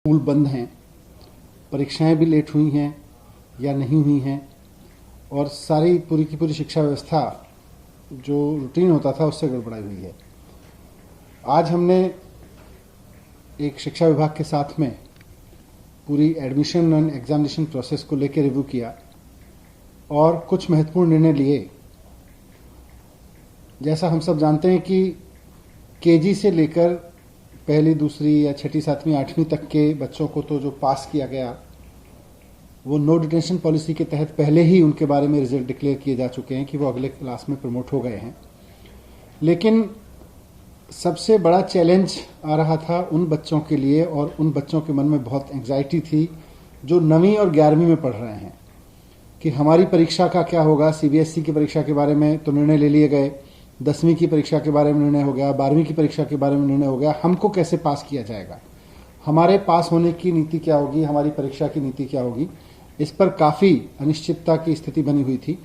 School बंद हैं, परीक्षाएं भी लेट हुई हैं या नहीं हुई हैं, और सारी पूरी की पूरी शिक्षा व्यवस्था जो रूटीन होता था उससे गड़बड़ाई हुई है। आज हमने एक शिक्षा विभाग के साथ में पूरी एडमिशन एंड एग्जामिनेशन प्रोसेस को लेकर रिव्यू किया और कुछ महत्वपूर्ण निर्णय लिए। जैसा हम सब जानते हैं कि केजी से लेकर पहली, दूसरी या छठी, सातवीं, आठवीं तक के बच्चों को तो जो पास किया गया वो नो डिटेंशन पॉलिसी के तहत पहले ही उनके बारे में रिजल्ट डिक्लेयर किए जा चुके हैं कि वो अगले क्लास में प्रमोट हो गए हैं। लेकिन सबसे बड़ा चैलेंज आ रहा था उन बच्चों के लिए, और उन बच्चों के मन में बहुत एंग्जाइटी थी जो 9वीं और 11वीं में पढ़ रहे हैं कि हमारी परीक्षा का क्या होगा। सीबीएसई की परीक्षा के बारे में तो निर्णय ले लिए गए, 10वीं की परीक्षा के बारे में निर्णय हो गया, 12वीं की परीक्षा के बारे में निर्णय हो गया। हमको कैसे पास किया जाएगा, हमारे पास होने की नीति क्या होगी, हमारी परीक्षा की नीति क्या होगी, इस पर काफ़ी अनिश्चितता की स्थिति बनी हुई थी।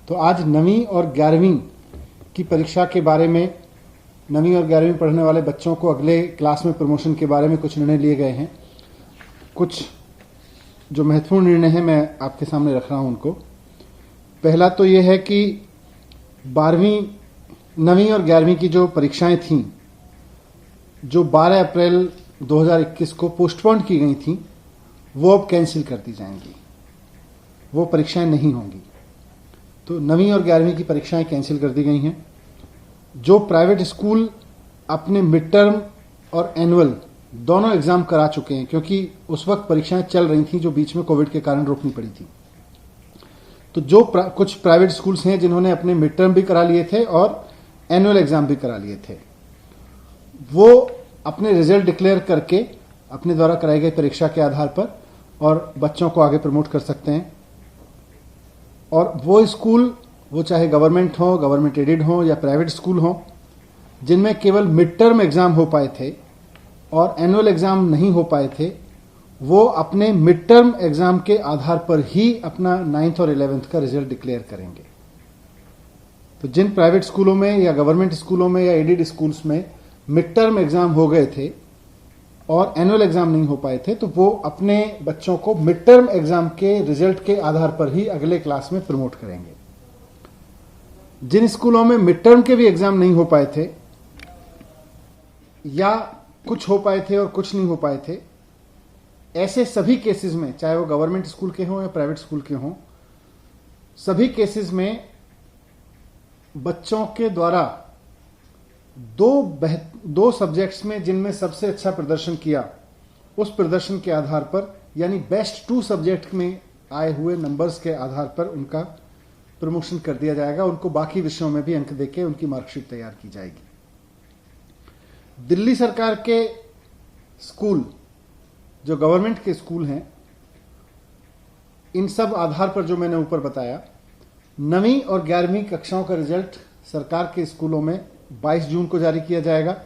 तो आज 9वीं और 11वीं की परीक्षा के बारे में, 9वीं और 11वीं पढ़ने वाले बच्चों को अगले क्लास में प्रमोशन के बारे में कुछ निर्णय लिए गए हैं। कुछ जो महत्वपूर्ण निर्णय हैं मैं आपके सामने रख रहा हूं उनको। पहला तो ये है कि 9वीं और 11वीं की जो परीक्षाएं थीं, जो 12 अप्रैल 2021 को पोस्टपोन की गई थीं, वो अब कैंसिल कर दी जाएंगी, वो परीक्षाएं नहीं होंगी। तो 9वीं और 11वीं की परीक्षाएं कैंसिल कर दी गई हैं। जो प्राइवेट स्कूल अपने मिड टर्म और एनुअल दोनों एग्जाम करा चुके हैं, क्योंकि उस वक्त परीक्षाएं चल रही थी जो बीच में कोविड के कारण रोकनी पड़ी थी, तो जो कुछ प्राइवेट स्कूल्स हैं जिन्होंने अपने मिड टर्म भी करा लिए थे और एनुअल एग्जाम भी करा लिए थे, वो अपने रिजल्ट डिक्लेयर करके अपने द्वारा कराई गई परीक्षा के आधार पर और बच्चों को आगे प्रमोट कर सकते हैं। और वो स्कूल, वो चाहे गवर्नमेंट हो, गवर्नमेंट एडेड हो या प्राइवेट स्कूल हो, जिनमें केवल मिड टर्म एग्जाम हो पाए थे और एनुअल एग्जाम नहीं हो पाए थे, वो अपने मिड टर्म एग्जाम के आधार पर ही अपना 9th और 11th का रिजल्ट डिक्लेयर करेंगे। तो जिन प्राइवेट स्कूलों में या गवर्नमेंट स्कूलों में या एडेड स्कूल्स में मिड टर्म एग्जाम हो गए थे और एनुअल एग्जाम नहीं हो पाए थे, तो वो अपने बच्चों को मिड टर्म एग्जाम के रिजल्ट के आधार पर ही अगले क्लास में प्रमोट करेंगे। जिन स्कूलों में मिड टर्म के भी एग्जाम नहीं हो पाए थे या कुछ हो पाए थे और कुछ नहीं हो पाए थे, ऐसे सभी केसेस में, चाहे वो गवर्नमेंट स्कूल के हों या प्राइवेट स्कूल के हों, सभी केसेस में बच्चों के द्वारा दो सब्जेक्ट्स में जिनमें सबसे अच्छा प्रदर्शन किया, उस प्रदर्शन के आधार पर, यानी बेस्ट 2 सब्जेक्ट में आए हुए नंबर्स के आधार पर उनका प्रमोशन कर दिया जाएगा। उनको बाकी विषयों में भी अंक देके उनकी मार्कशीट तैयार की जाएगी। दिल्ली सरकार के स्कूल, जो गवर्नमेंट के स्कूल हैं, इन सब आधार पर जो मैंने ऊपर बताया, 9वीं और 11वीं कक्षाओं का रिजल्ट सरकार के स्कूलों में 22 जून को जारी किया जाएगा।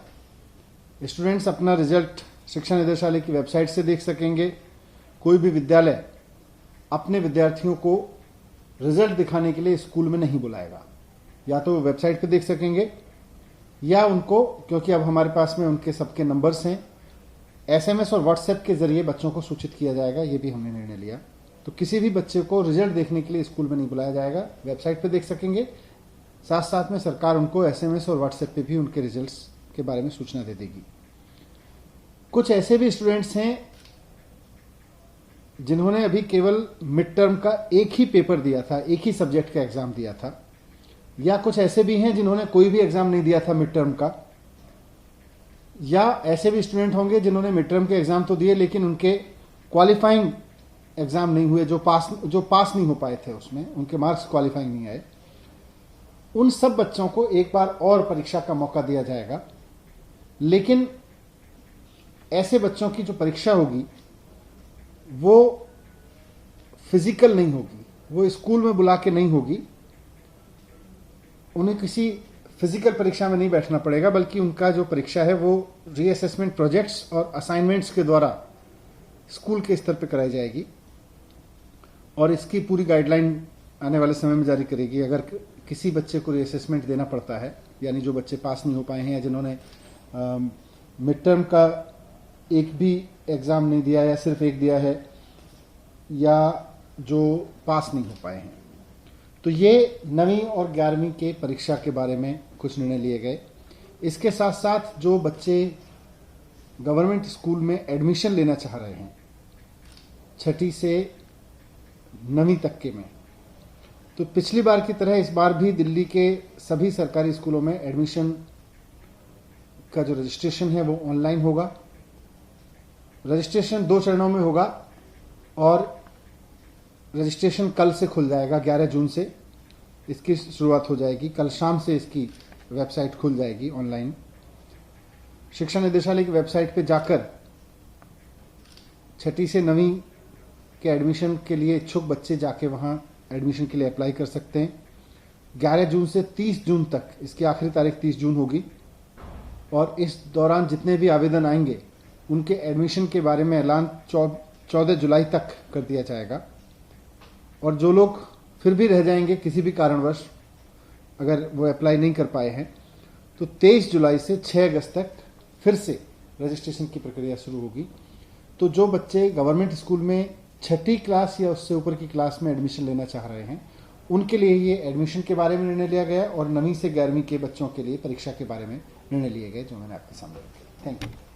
स्टूडेंट्स अपना रिजल्ट शिक्षा निदेशालय की वेबसाइट से देख सकेंगे। कोई भी विद्यालय अपने विद्यार्थियों को रिजल्ट दिखाने के लिए स्कूल में नहीं बुलाएगा, या तो वो वेबसाइट पे देख सकेंगे या उनको, क्योंकि अब हमारे पास में उनके सबके नंबर्स हैं, एसएमएस और व्हाट्सएप के जरिए बच्चों को सूचित किया जाएगा। ये भी हमने निर्णय लिया। तो किसी भी बच्चे को रिजल्ट देखने के लिए स्कूल में नहीं बुलाया जाएगा, वेबसाइट पे देख सकेंगे। साथ साथ में सरकार उनको एसएमएस और व्हाट्सएप पे भी उनके रिजल्ट्स के बारे में सूचना दे देगी। कुछ ऐसे भी स्टूडेंट्स हैं जिन्होंने अभी केवल मिड टर्म का एक ही पेपर दिया था, एक ही सब्जेक्ट का एग्जाम दिया था, या कुछ ऐसे भी हैं जिन्होंने कोई भी एग्जाम नहीं दिया था मिड टर्म का, या ऐसे भी स्टूडेंट होंगे जिन्होंने मिड टर्म के एग्जाम तो दिए लेकिन उनके क्वालिफाइंग एग्जाम नहीं हुए, जो पास नहीं हो पाए थे, उसमें उनके मार्क्स क्वालिफाइंग नहीं आए। उन सब बच्चों को एक बार और परीक्षा का मौका दिया जाएगा। लेकिन ऐसे बच्चों की जो परीक्षा होगी वो फिजिकल नहीं होगी, वो स्कूल में बुला के नहीं होगी। उन्हें किसी फिजिकल परीक्षा में नहीं बैठना पड़ेगा, बल्कि उनका जो परीक्षा है वो रीअसेसमेंट प्रोजेक्ट्स और असाइनमेंट्स के द्वारा स्कूल के स्तर पर कराई जाएगी। और इसकी पूरी गाइडलाइन आने वाले समय में जारी करेगी। अगर किसी बच्चे को रीअसेसमेंट देना पड़ता है, यानी जो बच्चे पास नहीं हो पाए हैं या जिन्होंने मिड टर्म का एक भी एग्ज़ाम नहीं दिया या सिर्फ एक दिया है या जो पास नहीं हो पाए हैं। तो ये 9वीं और 11वीं के परीक्षा के बारे में कुछ निर्णय लिए गए। इसके साथ साथ जो बच्चे गवर्नमेंट स्कूल में एडमिशन लेना चाह रहे हैं 6ठी से 9वीं तक के में, तो पिछली बार की तरह इस बार भी दिल्ली के सभी सरकारी स्कूलों में एडमिशन का जो रजिस्ट्रेशन है वो ऑनलाइन होगा। रजिस्ट्रेशन 2 चरणों में होगा और रजिस्ट्रेशन कल से खुल जाएगा। 11 जून से इसकी शुरुआत हो जाएगी। कल शाम से इसकी वेबसाइट खुल जाएगी ऑनलाइन। शिक्षा निदेशालय की वेबसाइट पे जाकर 6ठी से 9वीं के एडमिशन के लिए इच्छुक बच्चे जाके वहां एडमिशन के लिए अप्लाई कर सकते हैं। 11 जून से 30 जून तक, इसकी आखिरी तारीख 30 जून होगी और इस दौरान जितने भी आवेदन आएंगे उनके एडमिशन के बारे में ऐलान 14 जुलाई तक कर दिया जाएगा। और जो लोग फिर भी रह जाएंगे किसी भी कारणवश, अगर वो अप्लाई नहीं कर पाए हैं, तो 23 जुलाई से 6 अगस्त तक फिर से रजिस्ट्रेशन की प्रक्रिया शुरू होगी। तो जो बच्चे गवर्नमेंट स्कूल में 6ठी क्लास या उससे ऊपर की क्लास में एडमिशन लेना चाह रहे हैं उनके लिए ये एडमिशन के बारे में निर्णय लिया गया और 9वीं से 11वीं के बच्चों के लिए परीक्षा के बारे में निर्णय लिए गए, जो मैंने आपके सामने रखे। Thank you.